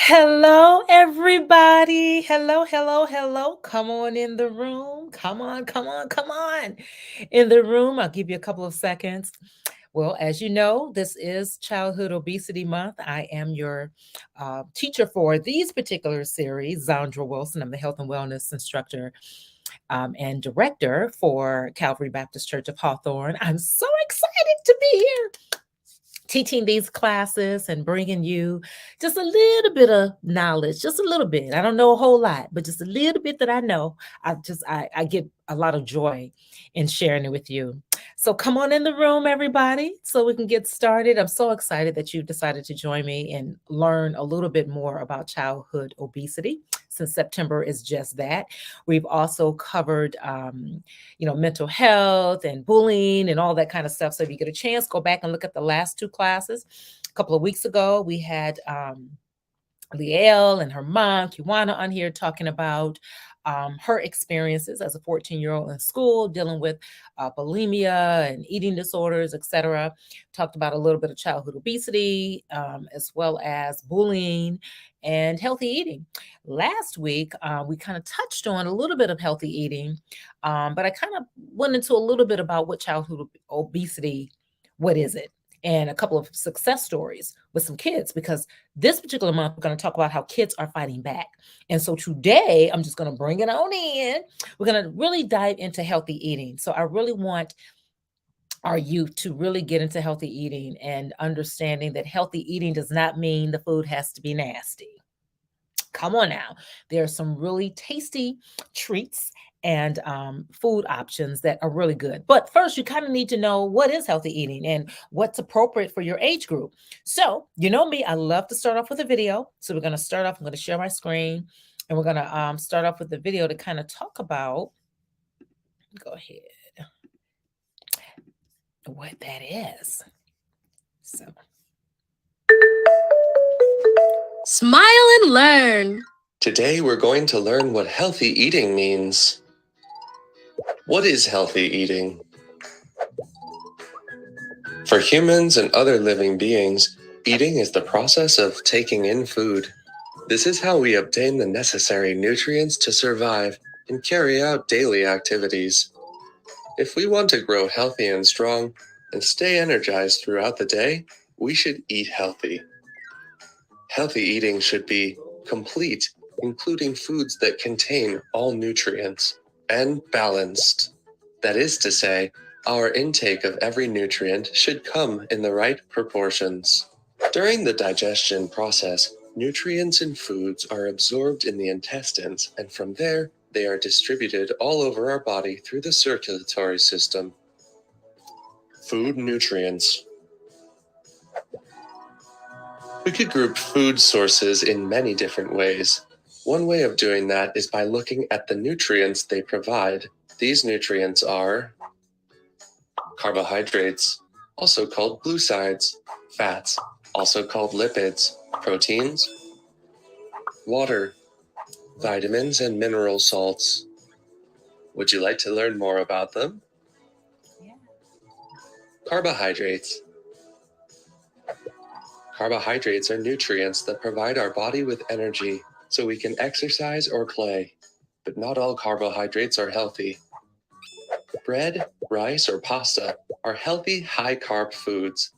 Hello, everybody. Hello, hello, hello. Come on in the room. Come on, come on, come on. In the room, I'll give you a couple of seconds. Well, as you know, this is Childhood Obesity Month. I am your teacher for these particular series, Zandra Wilson. I'm the health and wellness instructor and director for Calvary Baptist Church of Hawthorne. I'm so excited to be here teaching these classes and bringing you just a little bit of knowledge, just a little bit. I don't know a whole lot, but just a little bit that I know. I get a lot of joy in sharing it with you. So come on in the room, everybody, so we can get started. I'm so excited that you decided to join me and learn a little bit more about childhood obesity, since September is just that. We've also covered mental health and bullying and all that kind of stuff. So if you get a chance, go back and look at the last two classes. A couple of weeks ago, we had Liel and her mom, Kiwana, on here talking about her experiences as a 14-year-old in school, dealing with bulimia and eating disorders, etc. Talked about a little bit of childhood obesity, as well as bullying and healthy eating. Last week, we kind of touched on a little bit of healthy eating, but I kind of went into a little bit about what childhood obesity, what is it? And a couple of success stories with some kids, because this particular month, we're going to talk about how kids are fighting back. And so today, I'm just going to bring it on in. We're going to really dive into healthy eating. So I really want our youth to really get into healthy eating and understanding that healthy eating does not mean the food has to be nasty. Come on now. There are some really tasty treats and food options that are really good. But first, you kind of need to know what is healthy eating and what's appropriate for your age group. So, you know me, I love to start off with a video. So, we're going to start off, I'm going to share my screen, and we're going to start off with the video to kind of talk about, go ahead, what that is. So, smile and learn. Today we're going to learn what healthy eating means. What is healthy eating? For humans and other living beings, eating is the process of taking in food. This is how we obtain the necessary nutrients to survive and carry out daily activities. If we want to grow healthy and strong and stay energized throughout the day, we should eat healthy. Healthy eating should be complete, including foods that contain all nutrients, and balanced. That is to say, our intake of every nutrient should come in the right proportions. During the digestion process, nutrients in foods are absorbed in the intestines, and from there, they are distributed all over our body through the circulatory system. Food nutrients. We could group food sources in many different ways. One way of doing that is by looking at the nutrients they provide. These nutrients are carbohydrates, also called glucides, fats, also called lipids, proteins, water, vitamins, and mineral salts. Would you like to learn more about them? yeah. Carbohydrates. Carbohydrates are nutrients that provide our body with energy so we can exercise or play. But not all carbohydrates are healthy. Bread, rice, or pasta are healthy high-carb foods.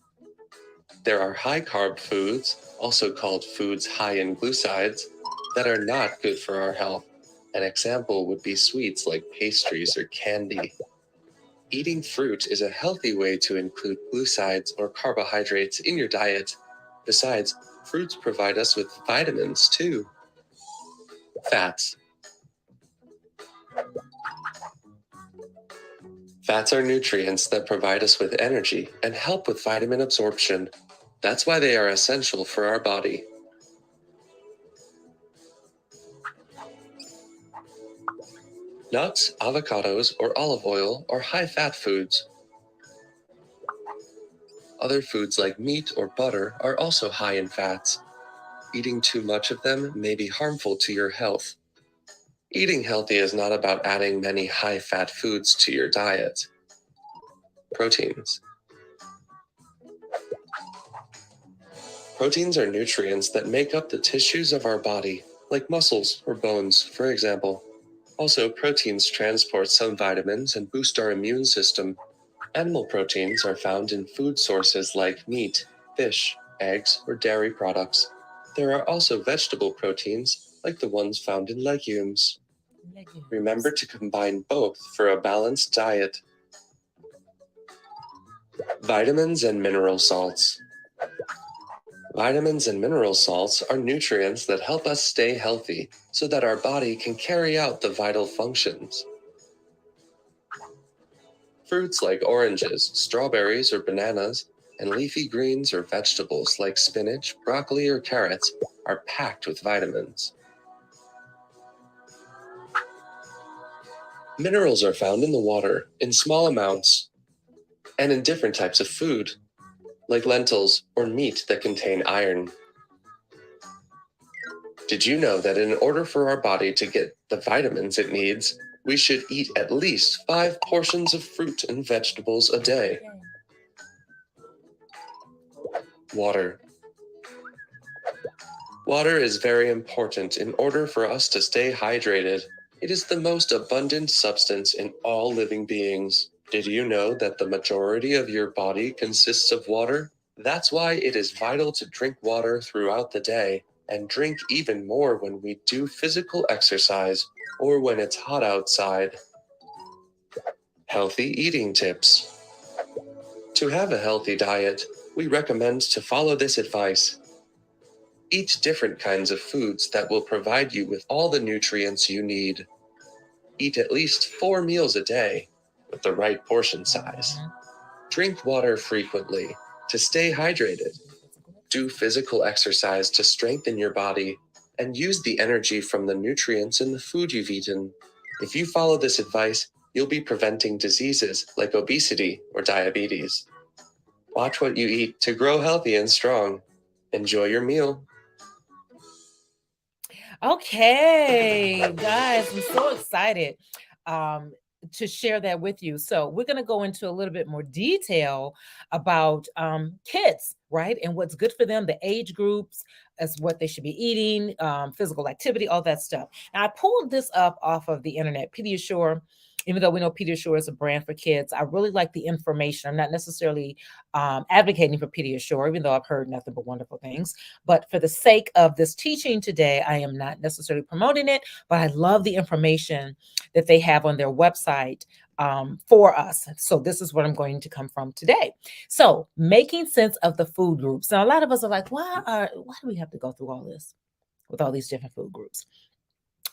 There are high-carb foods, also called foods high in glucides, that are not good for our health. An example would be sweets like pastries or candy. Eating fruit is a healthy way to include glucides or carbohydrates in your diet. Besides, fruits provide us with vitamins too. Fats. Fats are nutrients that provide us with energy and help with vitamin absorption. That's why they are essential for our body. Nuts, avocados, or olive oil are high-fat foods. Other foods like meat or butter are also high in fats. Eating too much of them may be harmful to your health. Eating healthy is not about adding many high-fat foods to your diet. Proteins. Proteins are nutrients that make up the tissues of our body, like muscles or bones, for example. Also, proteins transport some vitamins and boost our immune system. Animal proteins are found in food sources like meat, fish, eggs, or dairy products. There are also vegetable proteins, like the ones found in legumes. Remember to combine both for a balanced diet. Vitamins and mineral salts. Vitamins and mineral salts are nutrients that help us stay healthy so that our body can carry out the vital functions. Fruits like oranges, strawberries, or bananas, and leafy greens or vegetables like spinach, broccoli, or carrots are packed with vitamins. Minerals are found in the water in small amounts and in different types of food, like lentils or meat that contain iron. Did you know that in order for our body to get the vitamins it needs, we should eat at least 5 portions of fruit and vegetables a day? Water. Water is very important in order for us to stay hydrated. It is the most abundant substance in all living beings. Did you know that the majority of your body consists of water? That's why it is vital to drink water throughout the day, and drink even more when we do physical exercise or when it's hot outside. Healthy eating tips. To have a healthy diet, we recommend to follow this advice. Eat different kinds of foods that will provide you with all the nutrients you need. Eat at least 4 meals a day with the right portion size. Drink water frequently to stay hydrated. Do physical exercise to strengthen your body and use the energy from the nutrients in the food you've eaten. If you follow this advice, you'll be preventing diseases like obesity or diabetes. Watch what you eat to grow healthy and strong. Enjoy your meal. Okay, guys, I'm so excited um, to share that with you. So, we're going to go into a little bit more detail about kids, right? And what's good for them, the age groups, as what they should be eating, physical activity, all that stuff. Now, I pulled this up off of the internet. Pediasure, even though we know Pediasure is a brand for kids, I really like the information. I'm not necessarily advocating for Pediasure, even though I've heard nothing but wonderful things. But for the sake of this teaching today, I am not necessarily promoting it, but I love the information that they have on their website for us. So this is what I'm going to come from today. So making sense of the food groups. Now, a lot of us are like, why do we have to go through all this with all these different food groups?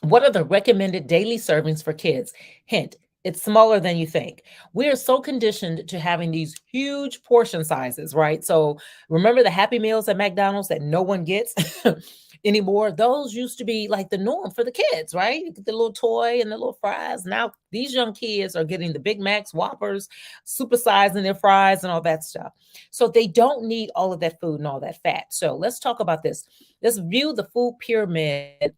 What are the recommended daily servings for kids? Hint, it's smaller than you think. We are so conditioned to having these huge portion sizes, right? So remember the Happy Meals at McDonald's that no one gets anymore? Those used to be like the norm for the kids, right? You get the little toy and the little fries. Now these young kids are getting the Big Macs, Whoppers, supersizing their fries and all that stuff. So they don't need all of that food and all that fat. So let's talk about this. Let's view the food pyramid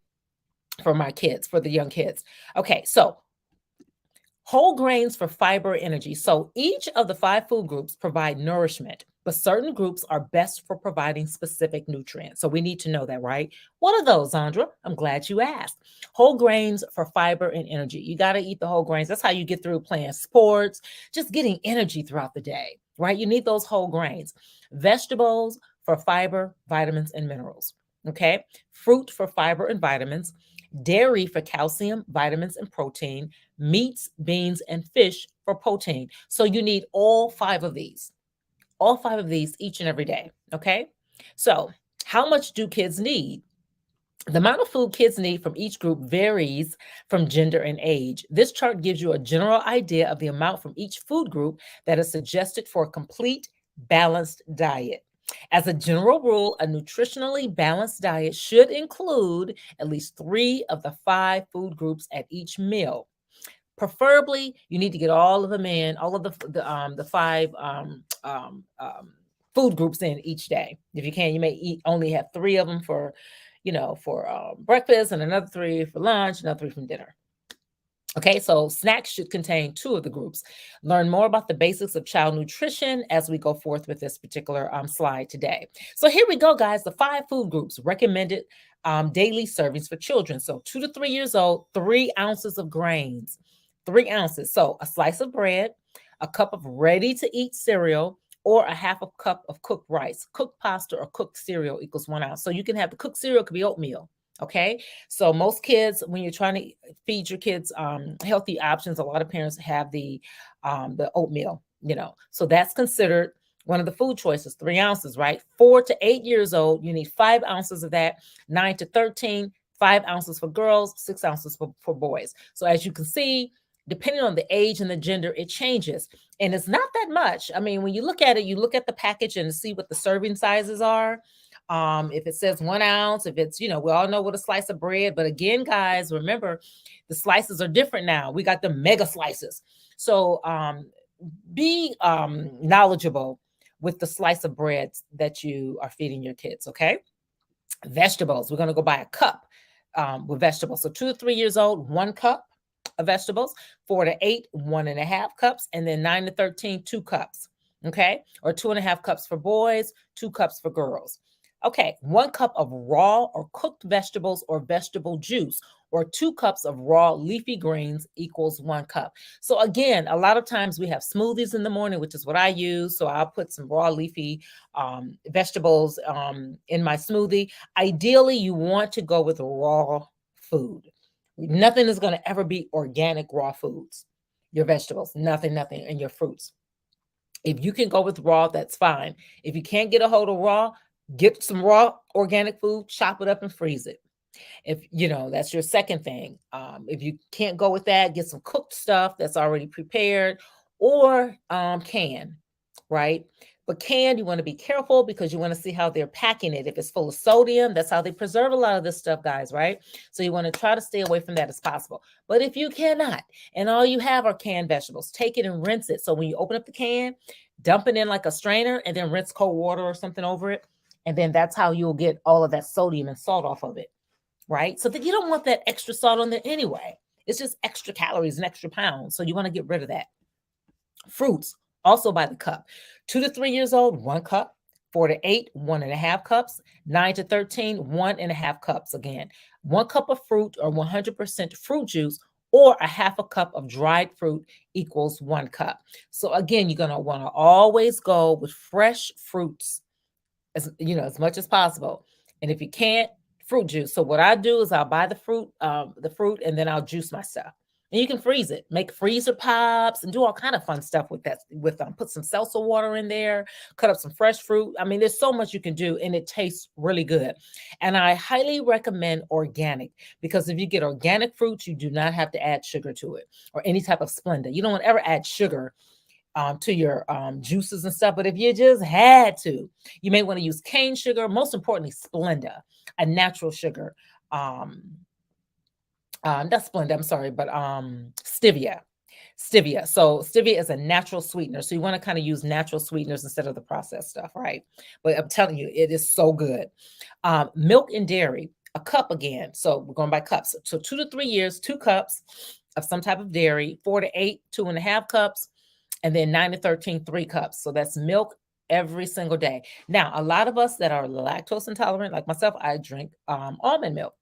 for my kids, for the young kids. Okay, so whole grains for fiber energy. So each of the 5 food groups provide nourishment, but certain groups are best for providing specific nutrients. So we need to know that, right? What are those, Zandra? I'm glad you asked. Whole grains for fiber and energy. You got to eat the whole grains. That's how you get through playing sports, just getting energy throughout the day, right? You need those whole grains. Vegetables for fiber, vitamins, and minerals. Okay. Fruit for fiber and vitamins. Dairy for calcium, vitamins, and protein, meats, beans, and fish for protein. So you need all 5 of these, each and every day. Okay. So, how much do kids need? The amount of food kids need from each group varies from gender and age. This chart gives you a general idea of the amount from each food group that is suggested for a complete, balanced diet. As a general rule, a nutritionally balanced diet should include at least 3 of the 5 food groups at each meal. Preferably, you need to get all of them in, all of the 5 food groups in each day. If you can, you may only have 3 of them for breakfast, and another 3 for lunch, another 3 for dinner. Okay, so snacks should contain two of the groups. Learn more about the basics of child nutrition as we go forth with this particular slide today. So here we go, guys. The 5 food groups recommended daily servings for children. So 2 to 3 years old, 3 ounces of grains, 3 ounces. So a slice of bread, a cup of ready-to-eat cereal, or a half a cup of cooked rice. Cooked pasta or cooked cereal equals 1 ounce. So you can have the cooked cereal, could be oatmeal. Okay, so most kids, when you're trying to feed your kids healthy options, a lot of parents have the oatmeal, so that's considered one of the food choices. 3 ounces, right? 4 to 8 years old, you need 5 ounces of that. 9 to 13, 5 ounces for girls, 6 ounces for boys. So as you can see, depending on the age and the gender, it changes, and it's not that much. I mean, when you look at it, you look at the package and see what the serving sizes are. If it says 1 ounce, if it's, we all know what a slice of bread, but again, guys, remember the slices are different now. We got the mega slices. So be knowledgeable with the slice of bread that you are feeding your kids. Okay. Vegetables, we're going to go buy a cup with vegetables. So 2 to 3 years old, 1 cup of vegetables. 4 to 8, 1.5 cups, and then 9 to 13, 2 cups. Okay. Or 2.5 cups for boys, 2 cups for girls. Okay, 1 cup of raw or cooked vegetables or vegetable juice, or 2 cups of raw leafy greens equals 1 cup. So again, a lot of times we have smoothies in the morning, which is what I use. So I'll put some raw leafy vegetables in my smoothie. Ideally, you want to go with raw food. Nothing is going to ever be organic raw foods. Your vegetables, nothing, and your fruits. If you can go with raw, that's fine. If you can't get a hold of raw, get some raw organic food, chop it up and freeze it. If that's your second thing. If you can't go with that, get some cooked stuff that's already prepared, or canned, right? But canned, you want to be careful because you want to see how they're packing it. If it's full of sodium, that's how they preserve a lot of this stuff, guys, right? So you want to try to stay away from that as possible. But if you cannot, and all you have are canned vegetables, take it and rinse it. So when you open up the can, dump it in like a strainer and then rinse cold water or something over it. And then that's how you'll get all of that sodium and salt off of it, right? So that you don't want that extra salt on there anyway. It's just extra calories and extra pounds. So you want to get rid of that. Fruits, also by the cup. 2 to 3 years old, 1 cup. 4 to 8, 1.5 cups. 9 to 13, 1.5 cups. Again, 1 cup of fruit or 100% fruit juice, or a half a cup of dried fruit equals 1 cup. So again, you're going to want to always go with fresh fruits, as much as possible. And if you can't, fruit juice. So what I do is I'll buy the fruit, and then I'll juice my stuff. And you can freeze it, make freezer pops, and do all kind of fun stuff with that. Put some seltzer water in there, cut up some fresh fruit. I mean, there's so much you can do, and it tastes really good. And I highly recommend organic, because if you get organic fruits, you do not have to add sugar to it or any type of Splenda. You don't want to ever add sugar to your juices and stuff. But if you just had to, you may want to use cane sugar. Most importantly, Splenda, a natural sugar. Not Splenda, I'm sorry, but stevia. Stevia. So stevia is a natural sweetener. So you want to kind of use natural sweeteners instead of the processed stuff, right? But I'm telling you, it is so good. Milk and dairy, a cup again. So we're going by cups. So 2 to 3 years, 2 cups of some type of dairy. 4 to 8, 2.5 cups. And then 9 to 13, 3 cups. So that's milk every single day. Now, a lot of us that are lactose intolerant, like myself, I drink almond milk.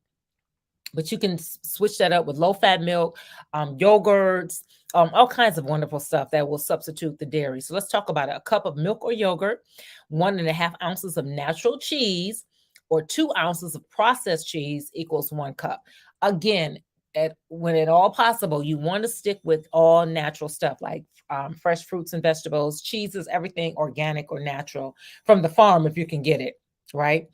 But you can switch that up with low-fat milk, yogurts, all kinds of wonderful stuff that will substitute the dairy. So let's talk about it. A cup of milk or yogurt, 1.5 ounces of natural cheese, or 2 ounces of processed cheese equals 1 cup. Again, when at all possible, you want to stick with all natural stuff like fresh fruits and vegetables, cheeses, everything organic or natural from the farm if you can get it, right?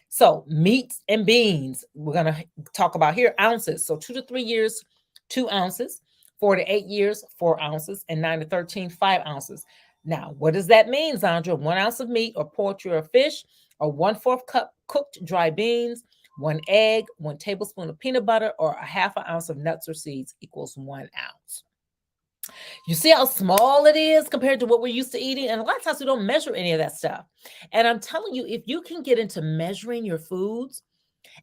So meats and beans, we're going to talk about here, ounces. So 2 to 3 years, 2 ounces. 4 to 8 years, 4 ounces. And 9 to 13, 5 ounces. Now, what does that mean, Zandra? 1 ounce of meat or poultry or fish, or 1/4 cup cooked dry beans, 1 egg, 1 tablespoon of peanut butter, or a half an ounce of nuts or seeds equals 1 ounce. You see how small it is compared to what we're used to eating? And a lot of times we don't measure any of that stuff. And I'm telling you, if you can get into measuring your foods,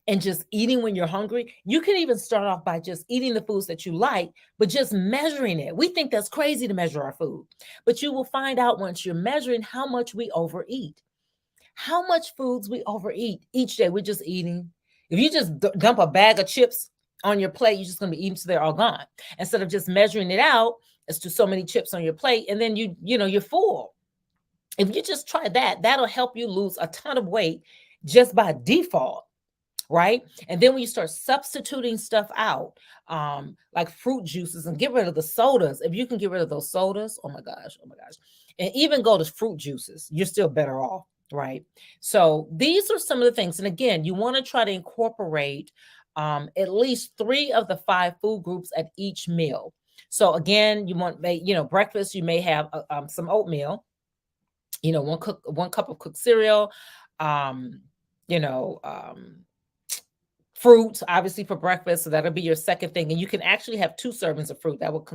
and just eating when you're hungry. You can even start off by just eating the foods that you like, but just measuring it. We think that's crazy to measure our food, but you will find out once you're measuring how much we overeat, how much foods we overeat each day. We're just eating. If you just dump a bag of chips on your plate, you're just going to be eating till they're all gone. Instead of just measuring it out as to so many chips on your plate, and then you're full. If you just try that, that'll help you lose a ton of weight just by default, right? And then when you start substituting stuff out, like fruit juices, and get rid of the sodas. If you can get rid of those sodas, oh my gosh, and even go to fruit juices, you're still better off, right? So these are some of the things. And again, you want to try to incorporate at least 3 of the 5 food groups at each meal. So again, you want, breakfast, you may have some oatmeal, 1 cup of cooked cereal, you know, fruit, obviously, for breakfast. So that'll be your second thing. And you can actually have 2 servings of fruit. That will,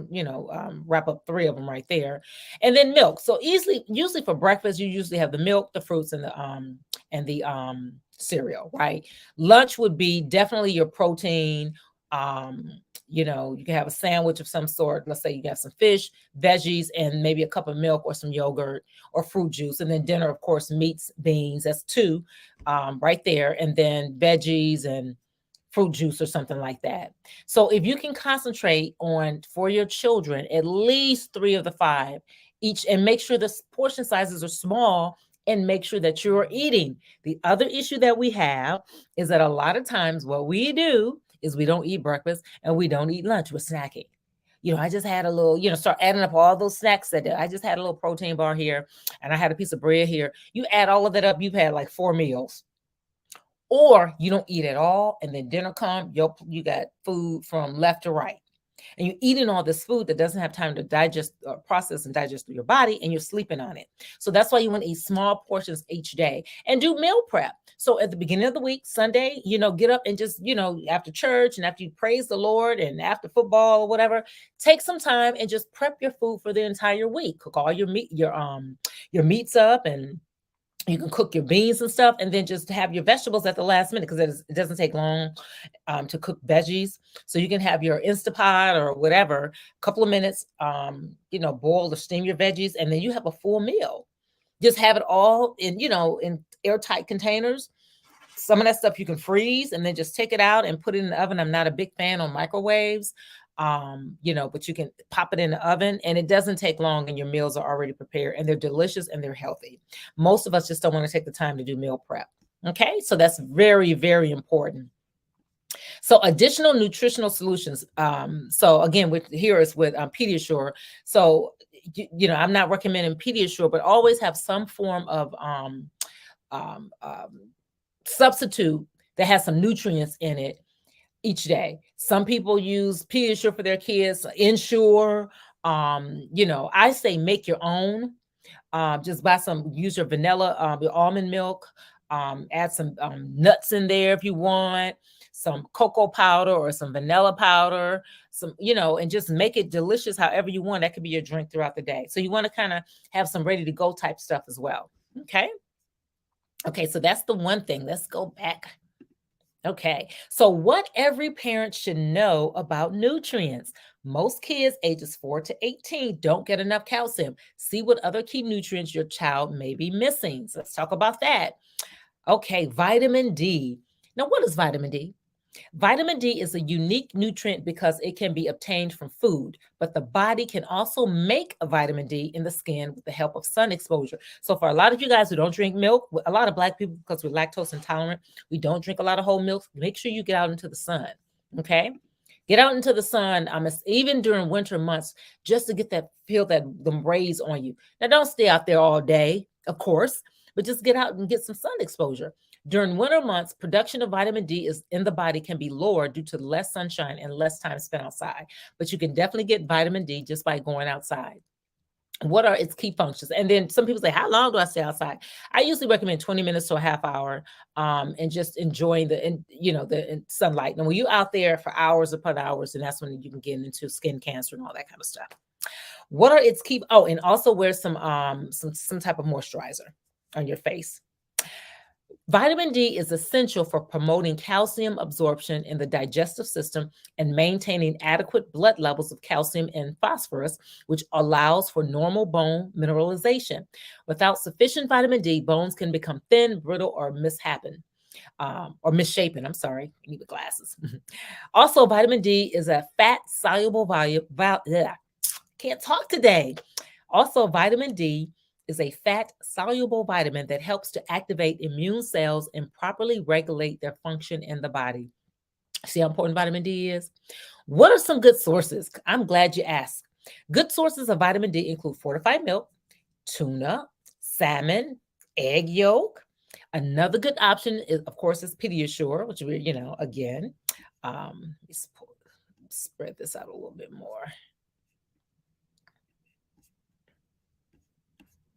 wrap up 3 of them right there. And then milk. So usually for breakfast, you usually have the milk, the fruits, and the cereal, right? Lunch would be definitely your protein. You can have a sandwich of some sort. Let's say you have some fish, veggies, and maybe a cup of milk or some yogurt or fruit juice. And then dinner, of course, meats, beans. That's 2 right there. And then veggies and fruit juice or something like that. So if you can concentrate on, for your children, at least 3 of the 5 each, and make sure the portion sizes are small, and make sure that you're eating. The other issue that we have is that a lot of times what we do is we don't eat breakfast and we don't eat lunch. We're snacking. I just had a little, start adding up all those snacks that I just had a little protein bar here, and I had a piece of bread here. You add all of that up, you've had like 4 meals. Or you don't eat at all, and then dinner come, you got food from left to right. And you're eating all this food that doesn't have time to digest, process and digest through your body, and you're sleeping on it. So that's why you want to eat small portions each day and do meal prep. So at the beginning of the week, Sunday, get up and just, after church and after you praise the Lord and after football or whatever, take some time and just prep your food for the entire week. Cook all your meats up, and you can cook your beans and stuff, and then just have your vegetables at the last minute, because it doesn't take long to cook veggies. So you can have your Instapot or whatever, a couple of minutes, boil or steam your veggies, and then you have a full meal. Just have it all in airtight containers. Some of that stuff you can freeze and then just take it out and put it in the oven. I'm not a big fan on microwaves, but you can pop it in the oven, and it doesn't take long, and your meals are already prepared, and they're delicious and they're healthy. Most of us just don't want to take the time to do meal prep. Okay, so that's very, very important. So additional nutritional solutions. So again, here is with Pediasure. So I'm not recommending Pediasure, but always have some form of substitute that has some nutrients in it each day. Some people use Pediasure for their kids, Ensure. I say make your own. Just use your vanilla, your almond milk, add some nuts in there if you want, some cocoa powder or some vanilla powder, and just make it delicious however you want. That could be your drink throughout the day. So you want to kind of have some ready to go type stuff as well. Okay, so that's the one thing. Let's go back. Okay, so what every parent should know about nutrients. Most kids ages 4 to 18 don't get enough calcium. See what other key nutrients your child may be missing. So let's talk about that. Okay, vitamin D. Now, what is vitamin D? Vitamin D is a unique nutrient because it can be obtained from food, but the body can also make a vitamin D in the skin with the help of sun exposure. So for a lot of you guys who don't drink milk, a lot of Black people, because we're lactose intolerant, we don't drink a lot of whole milk. Make sure you get out into the sun, okay? Get out into the sun, even during winter months, just to feel them rays on you. Now, don't stay out there all day, of course, but just get out and get some sun exposure. During winter months, production of vitamin D in the body can be lower due to less sunshine and less time spent outside. But you can definitely get vitamin D just by going outside. What are its key functions? And then some people say, how long do I stay outside? I usually recommend 20 minutes to a half hour, and just enjoying the sunlight. And when you're out there for hours upon hours, and that's when you can get into skin cancer and all that kind of stuff. What are its key? Oh, and also wear some type of moisturizer on your face. Vitamin D is essential for promoting calcium absorption in the digestive system and maintaining adequate blood levels of calcium and phosphorus, which allows for normal bone mineralization. Without sufficient vitamin D, bones can become thin, brittle, or misshapen. I'm sorry, I need the glasses. Also, vitamin D is a fat soluble can't talk today. Also, vitamin D is a fat soluble vitamin that helps to activate immune cells and properly regulate their function in the body. See how important vitamin D is? What are some good sources? I'm glad you asked. Good sources of vitamin D include fortified milk, tuna, salmon, egg yolk. Another good option is, of course, is Pediasure, which we, again, let's spread this out a little bit more.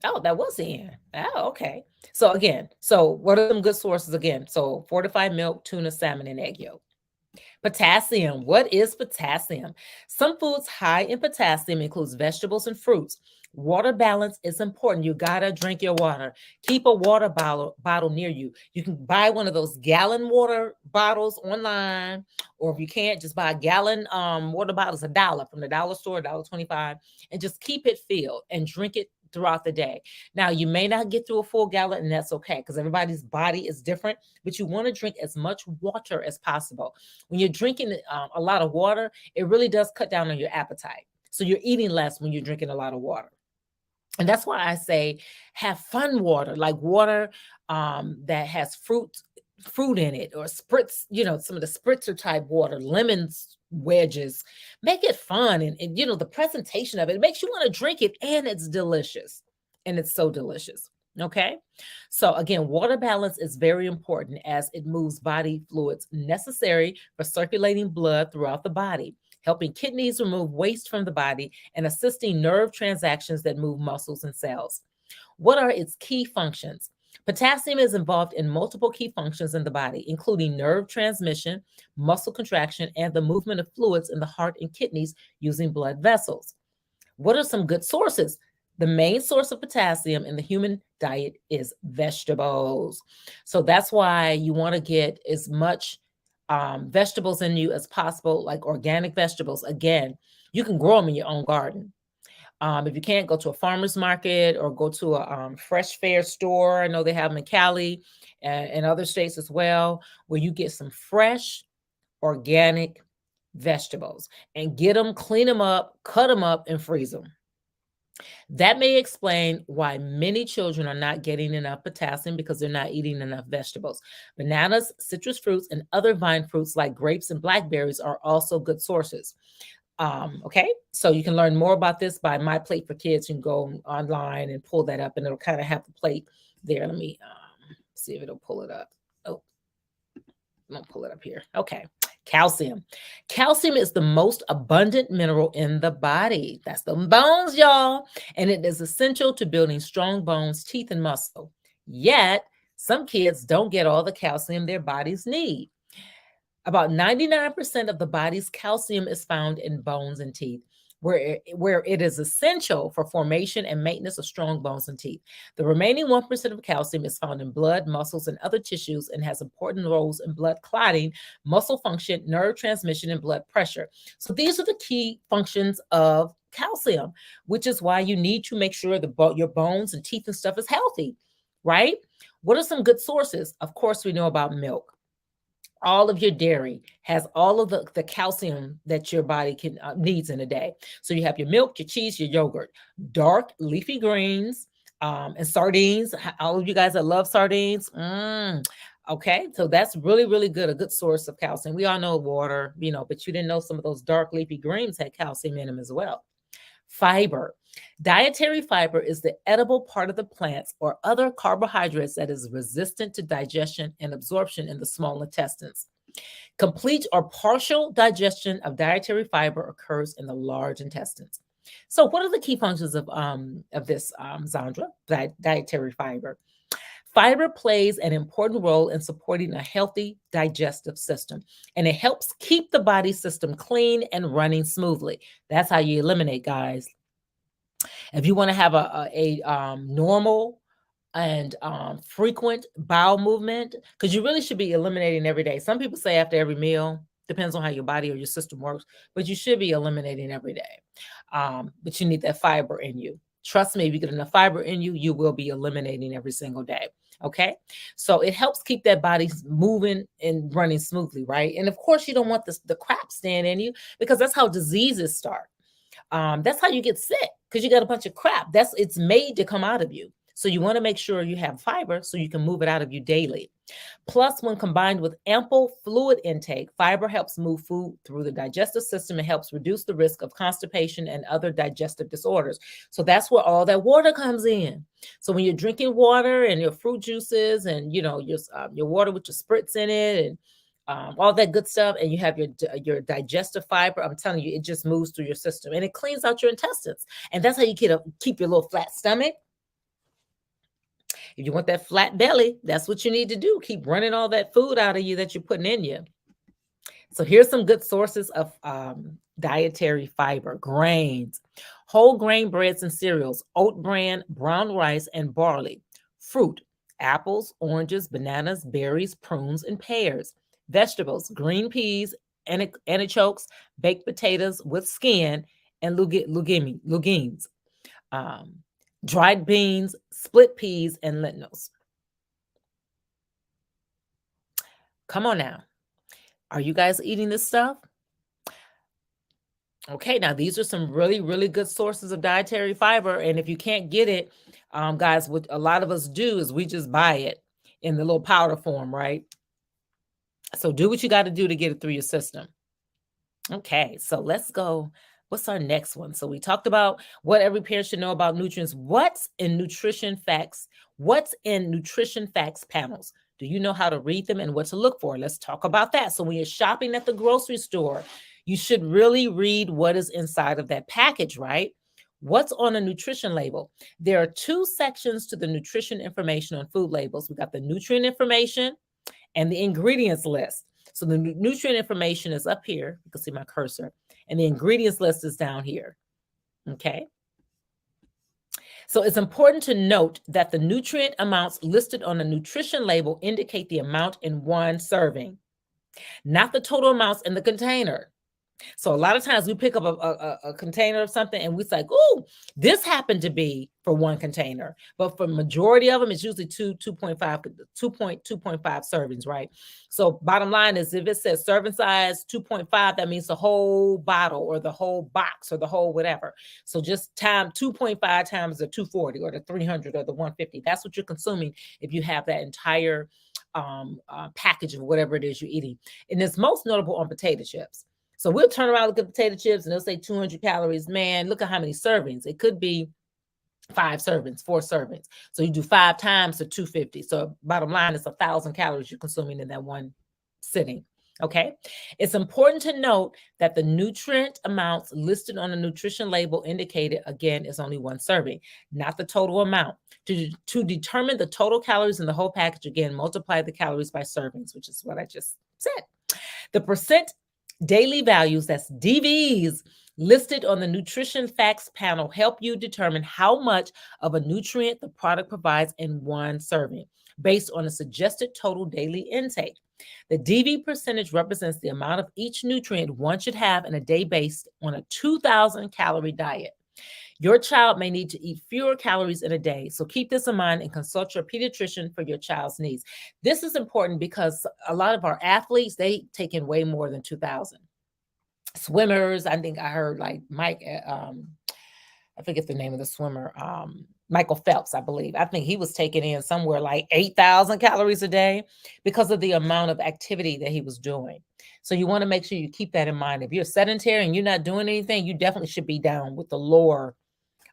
Oh, that was in. Oh, okay. So again, what are some good sources again? So fortified milk, tuna, salmon, and egg yolk. Potassium. What is potassium? Some foods high in potassium includes vegetables and fruits. Water balance is important. You gotta drink your water. Keep a water bottle near you. You can buy one of those gallon water bottles online, or if you can't, just buy a gallon water bottles, $1 from the dollar store, $1.25, and just keep it filled and drink it throughout the day. Now, you may not get through a full gallon, and that's okay because everybody's body is different, but you want to drink as much water as possible. When you're drinking a lot of water, it really does cut down on your appetite. So you're eating less when you're drinking a lot of water. And that's why I say have fun water, like water that has fruit in it, or spritz, some of the spritzer type water, lemons wedges. Make it fun, and the presentation of it makes you want to drink it, and it's delicious. And it's so delicious. Okay. So again, water balance is very important as it moves body fluids necessary for circulating blood throughout the body, helping kidneys remove waste from the body and assisting nerve transactions that move muscles and cells. What are its key functions? Potassium is involved in multiple key functions in the body, including nerve transmission, muscle contraction, and the movement of fluids in the heart and kidneys using blood vessels. What are some good sources? The main source of potassium in the human diet is vegetables. So that's why you want to get as much vegetables in you as possible, like organic vegetables. Again, you can grow them in your own garden. If you can't, go to a farmer's market or go to a fresh fair store. I know they have them in Cali and other states as well, where you get some fresh organic vegetables and get them, clean them up, cut them up, and freeze them. That may explain why many children are not getting enough potassium because they're not eating enough vegetables. Bananas, citrus fruits, and other vine fruits like grapes and blackberries are also good sources. Okay, so you can learn more about this by My Plate for Kids. You can go online and pull that up, and it'll kind of have the plate there. Let me see if it'll pull it up. Oh, I'm gonna pull it up here. Okay. Calcium. Calcium is the most abundant mineral in the body. That's the bones, y'all. And it is essential to building strong bones, teeth, and muscle. Yet, some kids don't get all the calcium their bodies need. About 99% of the body's calcium is found in bones and teeth, where it is essential for formation and maintenance of strong bones and teeth. The remaining 1% of calcium is found in blood, muscles, and other tissues and has important roles in blood clotting, muscle function, nerve transmission, and blood pressure. So these are the key functions of calcium, which is why you need to make sure your bones and teeth and stuff is healthy, right? What are some good sources? Of course, we know about milk. All of your dairy has all of the calcium that your body needs in a day. So you have your milk, your cheese, your yogurt, dark leafy greens, and sardines. All of you guys that love sardines. Okay, so that's really, really good. A good source of calcium. We all know water, but you didn't know some of those dark leafy greens had calcium in them as well. Fiber. Dietary fiber is the edible part of the plants or other carbohydrates that is resistant to digestion and absorption in the small intestines. Complete or partial digestion of dietary fiber occurs in the large intestines. So what are the key functions of this, Zandra, dietary fiber? Fiber plays an important role in supporting a healthy digestive system, and it helps keep the body system clean and running smoothly. That's how you eliminate, guys. If you want to have a normal and frequent bowel movement, because you really should be eliminating every day. Some people say after every meal, depends on how your body or your system works, but you should be eliminating every day. But you need that fiber in you. Trust me, if you get enough fiber in you, you will be eliminating every single day. Okay. So it helps keep that body moving and running smoothly, right? And of course, you don't want the crap staying in you, because that's how diseases start. That's how you get sick, because you got a bunch of crap. It's made to come out of you. So you want to make sure you have fiber so you can move it out of you daily. Plus, when combined with ample fluid intake, fiber helps move food through the digestive system and helps reduce the risk of constipation and other digestive disorders. So that's where all that water comes in. So when you're drinking water and your fruit juices and your water with your spritz in it and all that good stuff, and you have your digestive fiber, I'm telling you, it just moves through your system and it cleans out your intestines. And that's how you keep your little flat stomach. If you want that flat belly, that's what you need to do. Keep running all that food out of you that you're putting in you. So here's some good sources of dietary fiber: grains, whole grain breads and cereals, oat bran, brown rice, and barley; fruit, apples, oranges, bananas, berries, prunes, and pears; vegetables, green peas, artichokes, baked potatoes with skin, and legumes; dried beans, split peas, and lentils. Come on now. Are you guys eating this stuff? Okay, now these are some really, really good sources of dietary fiber. And if you can't get it, guys, what a lot of us do is we just buy it in the little powder form, right? So do what you got to do to get it through your system. Okay, so let's go. What's our next one? So we talked about what every parent should know about nutrients. What's in nutrition facts? What's in nutrition facts panels? Do you know how to read them and what to look for? Let's talk about that. So when you're shopping at the grocery store, you should really read what is inside of that package, right? What's on a nutrition label? There are two sections to the nutrition information on food labels. We got the nutrient information and the ingredients list. So the nutrient information is up here. You can see my cursor. And the ingredients list is down here. Okay. So it's important to note that the nutrient amounts listed on the nutrition label indicate the amount in one serving, not the total amounts in the container. So a lot of times we pick up a container of something and we say, "Oh, this happened to be for one container." But for majority of them, it's usually 2.5 servings, right? So bottom line is, if it says serving size 2.5, that means the whole bottle or the whole box or the whole whatever. So just time 2.5 times the 240 or the 300 or the 150. That's what you're consuming if you have that entire package of whatever it is you're eating. And it's most notable on potato chips. So we'll turn around, look at potato chips, and they'll say 200 calories. Man, look at how many servings. It could be 5 servings, 4 servings. So you do 5 times to 250. So bottom line is 1,000 calories you're consuming in that one sitting. Okay. It's important to note that the nutrient amounts listed on the nutrition label indicated, again, is only one serving, not the total amount. To determine the total calories in the whole package, again, multiply the calories by servings, which is what I just said. The percent daily values, that's DVs, listed on the nutrition facts panel help you determine how much of a nutrient the product provides in one serving based on a suggested total daily intake. The DV percentage represents the amount of each nutrient one should have in a day based on a 2,000 calorie diet. Your child may need to eat fewer calories in a day, so keep this in mind and consult your pediatrician for your child's needs. This is important because a lot of our athletes, they take in way more than 2,000. Swimmers, I think I heard like Mike, I forget the name of the swimmer, Michael Phelps, I believe. I think he was taking in somewhere like 8,000 calories a day because of the amount of activity that he was doing. So you want to make sure you keep that in mind. If you're sedentary and you're not doing anything, you definitely should be down with the lower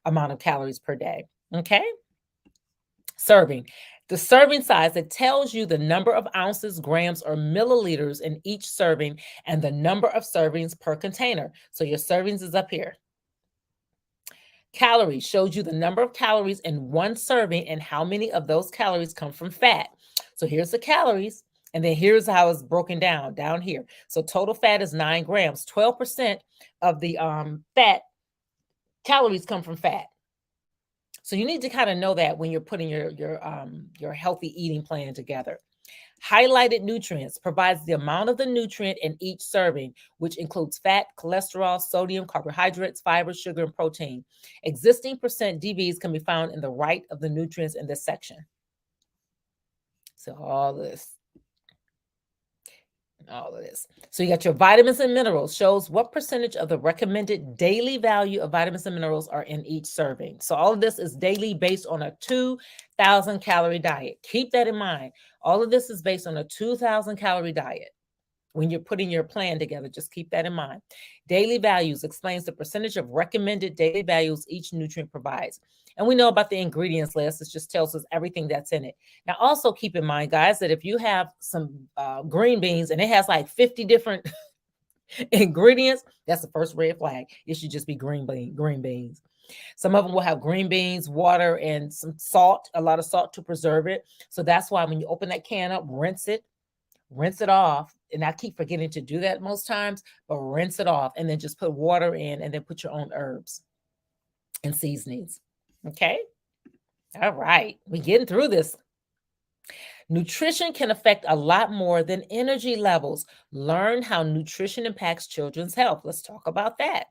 amount of calories per day. Okay. Serving. The serving size, it tells you the number of ounces, grams, or milliliters in each serving and the number of servings per container. So your servings is up here. Calories shows you the number of calories in one serving and how many of those calories come from fat. So here's the calories, and then here's how it's broken down here. So total fat is 9 grams. 12% of the fat calories come from fat. So you need to kind of know that when you're putting your healthy eating plan together. Highlighted nutrients provides the amount of the nutrient in each serving, which includes fat, cholesterol, sodium, carbohydrates, fiber, sugar, and protein. Existing percent DVs can be found in the right of the nutrients in this section. So all this. So you got your vitamins and minerals, shows what percentage of the recommended daily value of vitamins and minerals are in each serving. So all of this is daily based on a 2,000 calorie diet. Keep that in mind. All of this is based on a 2,000 calorie diet. When you're putting your plan together, just keep that in mind. Daily values explains the percentage of recommended daily values each nutrient provides. And we know about the ingredients list. It just tells us everything that's in it. Now, also keep in mind, guys, that if you have some green beans and it has like 50 different ingredients, that's the first red flag. It should just be green beans. Some of them will have green beans, water, and some salt, a lot of salt to preserve it. So that's why when you open that can up, rinse it off. And I keep forgetting to do that most times, but rinse it off and then just put water in and then put your own herbs and seasonings. Okay. All right. We're getting through this. Nutrition can affect a lot more than energy levels. Learn how nutrition impacts children's health. Let's talk about that.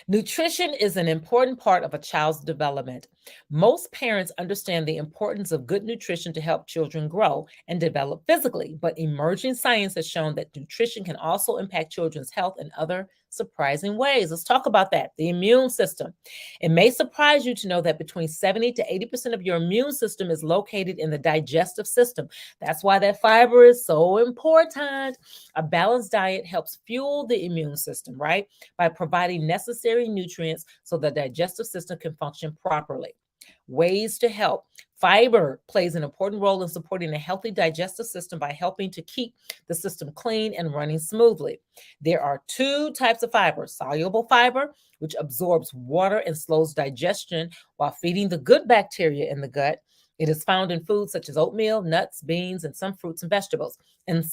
Nutrition is an important part of a child's development. Most parents understand the importance of good nutrition to help children grow and develop physically, but emerging science has shown that nutrition can also impact children's health in other surprising ways. Let's talk about that. The immune system. It may surprise you to know that between 70 to 80% of your immune system is located in the digestive system. That's why that fiber is so important. A balanced diet helps fuel the immune system, right? By providing necessary nutrients so the digestive system can function properly. Ways to help. Fiber plays an important role in supporting a healthy digestive system by helping to keep the system clean and running smoothly. There are two types of fiber: soluble fiber, which absorbs water and slows digestion while feeding the good bacteria in the gut. It is found in foods such as oatmeal, nuts, beans, and some fruits and vegetables. And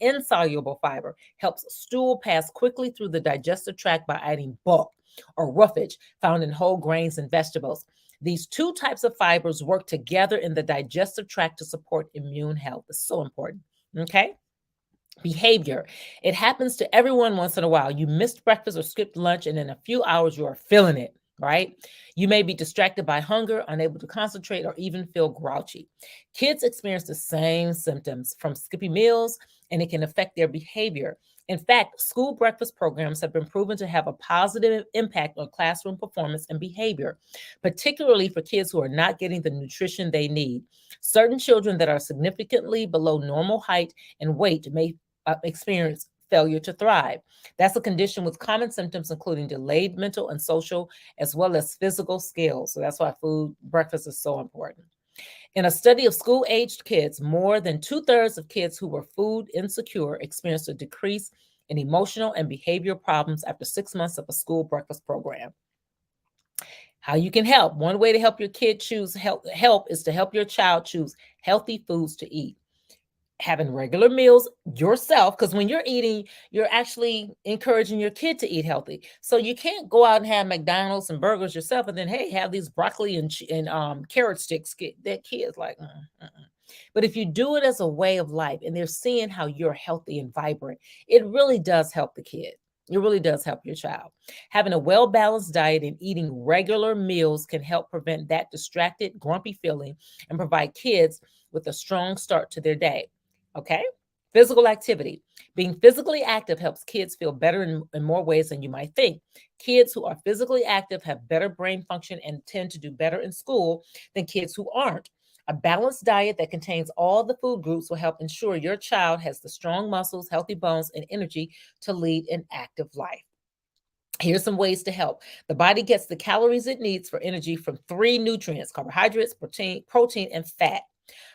insoluble fiber helps stool pass quickly through the digestive tract by adding bulk or roughage found in whole grains and vegetables. These two types of fibers work together in the digestive tract to support immune health. It's so important. Okay. Behavior. It happens to everyone once in a while. You missed breakfast or skipped lunch, and in a few hours, you are feeling it, right? You may be distracted by hunger, unable to concentrate, or even feel grouchy. Kids experience the same symptoms from skipping meals, and it can affect their behavior. In fact, school breakfast programs have been proven to have a positive impact on classroom performance and behavior, particularly for kids who are not getting the nutrition they need. Certain children that are significantly below normal height and weight may experience failure to thrive. That's a condition with common symptoms, including delayed mental and social, as well as physical skills. So that's why breakfast is so important. In a study of school-aged kids, more than 2/3 of kids who were food insecure experienced a decrease in emotional and behavioral problems after 6 months of a school breakfast program. How you can help. One way to help your kid choose help is to help your child choose healthy foods to eat. Having regular meals yourself, because when you're eating, you're actually encouraging your kid to eat healthy. So you can't go out and have McDonald's and burgers yourself and then, hey, have these broccoli and carrot sticks. That kid's like, But if you do it as a way of life and they're seeing how you're healthy and vibrant, it really does help the kid. It really does help your child. Having a well-balanced diet and eating regular meals can help prevent that distracted, grumpy feeling and provide kids with a strong start to their day. Okay? Physical activity. Being physically active helps kids feel better in more ways than you might think. Kids who are physically active have better brain function and tend to do better in school than kids who aren't. A balanced diet that contains all the food groups will help ensure your child has the strong muscles, healthy bones, and energy to lead an active life. Here's some ways to help. The body gets the calories it needs for energy from 3 nutrients: carbohydrates, protein, and fat.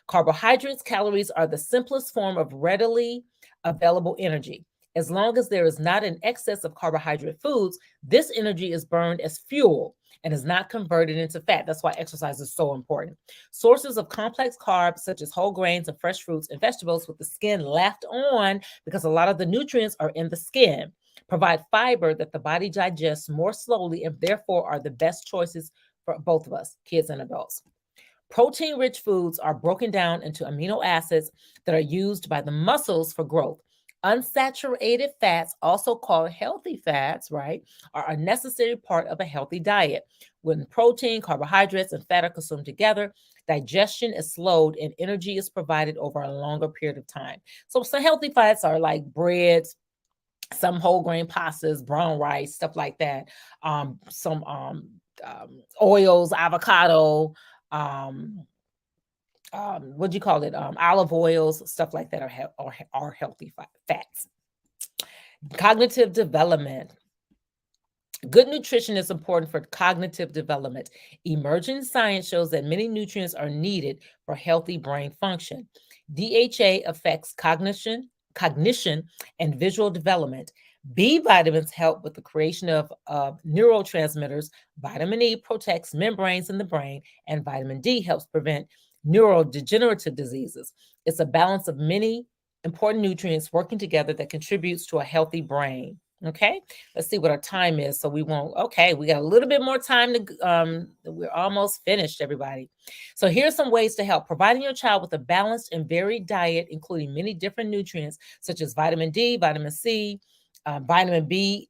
Carbohydrates, calories are the simplest form of readily available energy. As long as there is not an excess of carbohydrate foods, this energy is burned as fuel and is not converted into fat. That's why exercise is so important. Sources of complex carbs, such as whole grains and fresh fruits and vegetables with the skin left on, because a lot of the nutrients are in the skin, provide fiber that the body digests more slowly and therefore are the best choices for both of us, kids and adults. Protein-rich foods are broken down into amino acids that are used by the muscles for growth. Unsaturated fats, also called healthy fats, right, are a necessary part of a healthy diet. When protein, carbohydrates, and fat are consumed together, digestion is slowed and energy is provided over a longer period of time. So some healthy fats are like breads, some whole grain pastas, brown rice, stuff like that. Some oils, avocado, um, what do you call it? Olive oils, stuff like that are healthy fats. Cognitive development. Good nutrition is important for cognitive development. Emerging science shows that many nutrients are needed for healthy brain function. DHA affects cognition, and visual development. B vitamins help with the creation of neurotransmitters. Vitamin E protects membranes in the brain, and vitamin D helps prevent neurodegenerative diseases. It's a balance of many important nutrients working together that contributes to a healthy brain. Okay, let's see what our time is. So we won't, okay, we got a little bit more time to, we're almost finished, everybody. So here's some ways to help. Providing your child with a balanced and varied diet, including many different nutrients, such as vitamin D, vitamin C, vitamin B,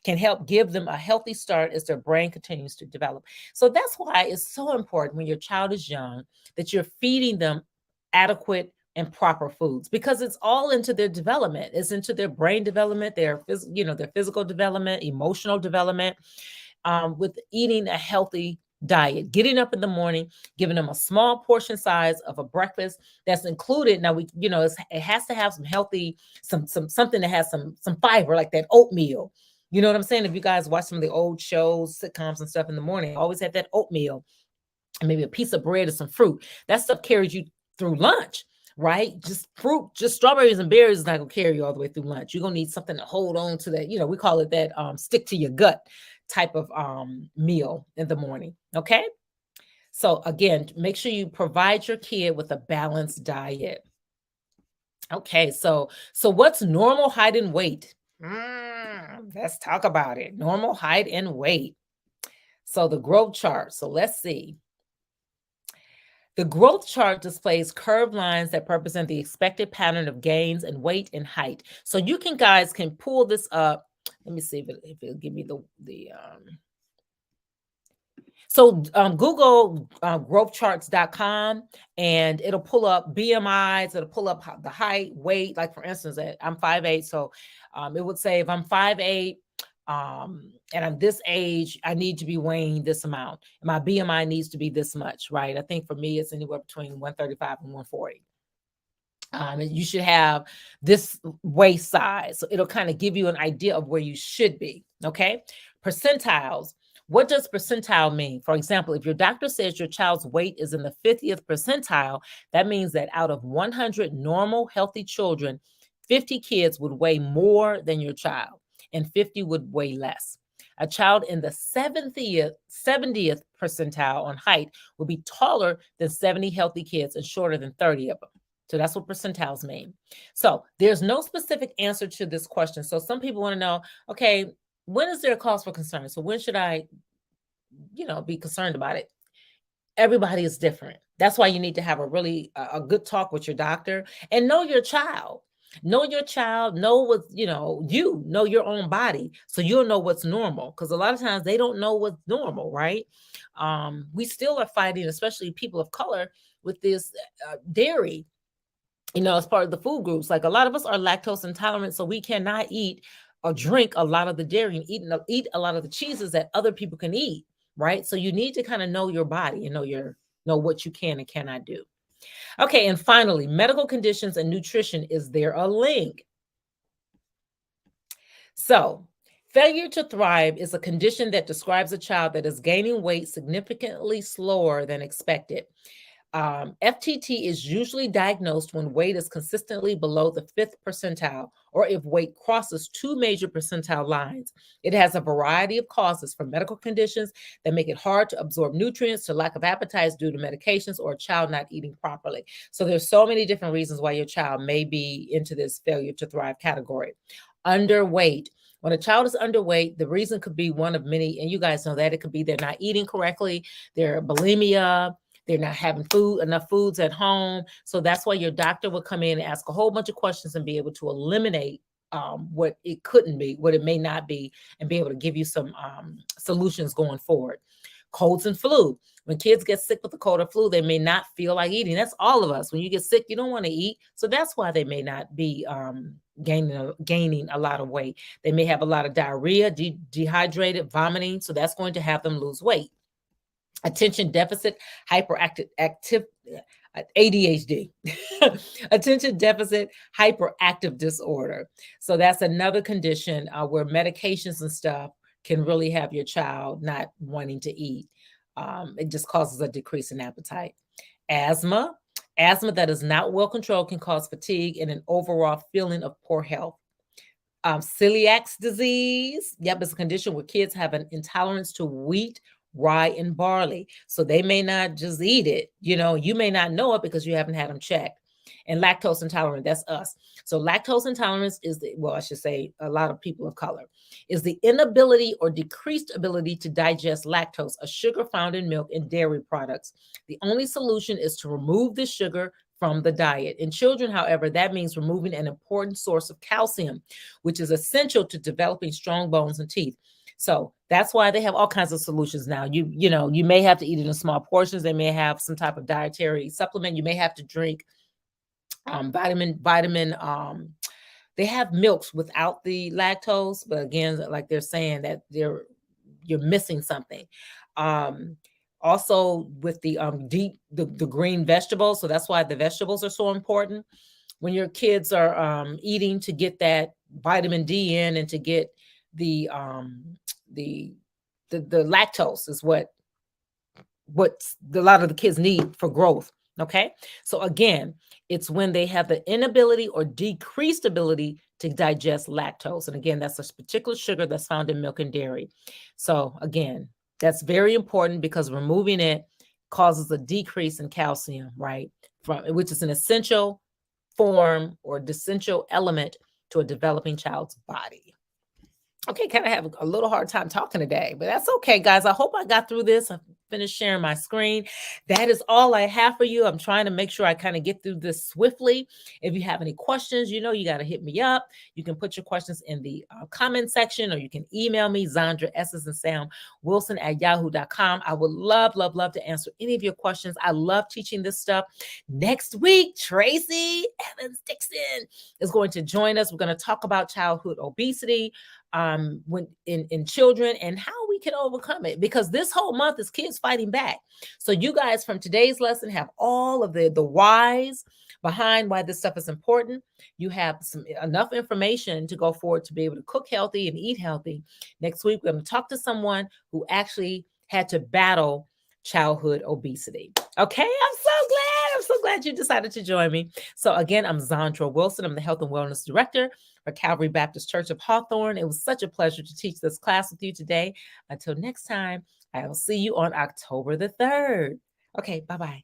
can help give them a healthy start as their brain continues to develop. So that's why it's so important when your child is young that you're feeding them adequate and proper foods, because it's all into their development. It's into their brain development, their physical development, emotional development, with eating a healthy diet, getting up in the morning, giving them a small portion size of a breakfast that's included. Now it has to have some healthy, something that has some fiber, like that oatmeal. You know what I'm saying? If you guys watch some of the old shows, sitcoms and stuff in the morning, always have that oatmeal and maybe a piece of bread or some fruit. That stuff carries you through lunch, right? Just fruit, just strawberries and berries is not gonna carry you all the way through lunch. You're gonna need something to hold on to that. We call it that stick to your gut type of meal in the morning. Okay. So again, make sure you provide your kid with a balanced diet. Okay, so what's normal height and weight? Let's talk about it. Normal height and weight. So the growth chart. So let's see. The growth chart displays curved lines that represent the expected pattern of gains in weight and height. So you guys can pull this up. Let me see if it'll give me the Google growthcharts.com, and it'll pull up BMIs. It'll pull up the height, weight. Like for instance, I'm 5'8", so it would say if I'm 5'8", and I'm this age, I need to be weighing this amount. My BMI needs to be this much, right? I think for me, it's anywhere between 135 and 140. And you should have this waist size. So it'll kind of give you an idea of where you should be. Okay. Percentiles. What does percentile mean? For example, if your doctor says your child's weight is in the 50th percentile, that means that out of 100 normal, healthy children, 50 kids would weigh more than your child, and 50 would weigh less. A child in the 70th percentile on height will be taller than 70 healthy kids and shorter than 30 of them. So that's what percentiles mean. So there's no specific answer to this question. So some people want to know, okay, when is there a cause for concern? So when should I, be concerned about it? Everybody is different. That's why you need to have a good talk with your doctor and know your child. Know your child, know what, you know your own body. So you'll know what's normal. Because a lot of times they don't know what's normal, right? We still are fighting, especially people of color, with this dairy, as part of the food groups. Like a lot of us are lactose intolerant, so we cannot eat or drink a lot of the dairy and eat a lot of the cheeses that other people can eat, right? So you need to kind of know your body and know what you can and cannot do. Okay, and finally, medical conditions and nutrition. Is there a link? So, failure to thrive is a condition that describes a child that is gaining weight significantly slower than expected. FTT is usually diagnosed when weight is consistently below the 5th percentile, or if weight crosses 2 major percentile lines. It has a variety of causes, from medical conditions that make it hard to absorb nutrients to lack of appetite due to medications or a child not eating properly. So there's so many different reasons why your child may be into this failure to thrive category. Underweight. When a child is underweight, the reason could be one of many, and you guys know that it could be they're not eating correctly, they're bulimia, they're not having enough foods at home. So that's why your doctor will come in and ask a whole bunch of questions and be able to eliminate what it couldn't be, what it may not be, and be able to give you some solutions going forward. Colds and flu. When kids get sick with the cold or flu, they may not feel like eating. That's all of us. When you get sick, you don't want to eat. So that's why they may not be gaining a lot of weight. They may have a lot of diarrhea, dehydrated, vomiting. So that's going to have them lose weight. Attention deficit hyperactive ADHD, attention deficit hyperactive disorder. So that's another condition where medications and stuff can really have your child not wanting to eat. It just causes a decrease in appetite. Asthma that is not well controlled can cause fatigue and an overall feeling of poor health. Celiac disease, it's a condition where kids have an intolerance to wheat, rye, and barley. So they may not just eat it. You may not know it because you haven't had them checked. And lactose intolerant, that's us. So lactose intolerance is I should say a lot of people of color, is the inability or decreased ability to digest lactose, a sugar found in milk and dairy products. The only solution is to remove the sugar from the diet. In children, however, that means removing an important source of calcium, which is essential to developing strong bones and teeth. So that's why they have all kinds of solutions now. You may have to eat it in small portions. They may have some type of dietary supplement. You may have to drink vitamin. They have milks without the lactose, but again, like they're saying that you're missing something. Also with the the green vegetables. So that's why the vegetables are so important when your kids are eating, to get that vitamin D in and to get the lactose is what a lot of the kids need for growth. Okay. So again, it's when they have the inability or decreased ability to digest lactose. And again, that's a particular sugar that's found in milk and dairy. So again, that's very important because removing it causes a decrease in calcium, right? Which is an essential form or essential element to a developing child's body. Okay, kind of have a little hard time talking today, but that's okay, guys. I hope I got through this. I finished sharing my screen. That is all I have for you. I'm trying to make sure I kind of get through this swiftly. If you have any questions, you got to hit me up. You can put your questions in the comment section, or you can email me, Zandra, Sam Wilson @yahoo.com. I would love to answer any of your questions. I love teaching this stuff. Next week, Tracy Evans Dixon is going to join us. We're going to talk about childhood obesity when in children and how we can overcome it, because this whole month is kids fighting back. So you guys from today's lesson have all of the whys behind why this stuff is important. You have enough information to go forward to be able to cook healthy and eat healthy. Next week, we're going to talk to someone who actually had to battle childhood obesity. Okay, I'm so glad you decided to join me. So again, I'm Zandra Wilson. I'm the Health and Wellness Director for Calvary Baptist Church of Hawthorne. It was such a pleasure to teach this class with you today. Until next time, I will see you on October the 3rd. Okay, bye-bye.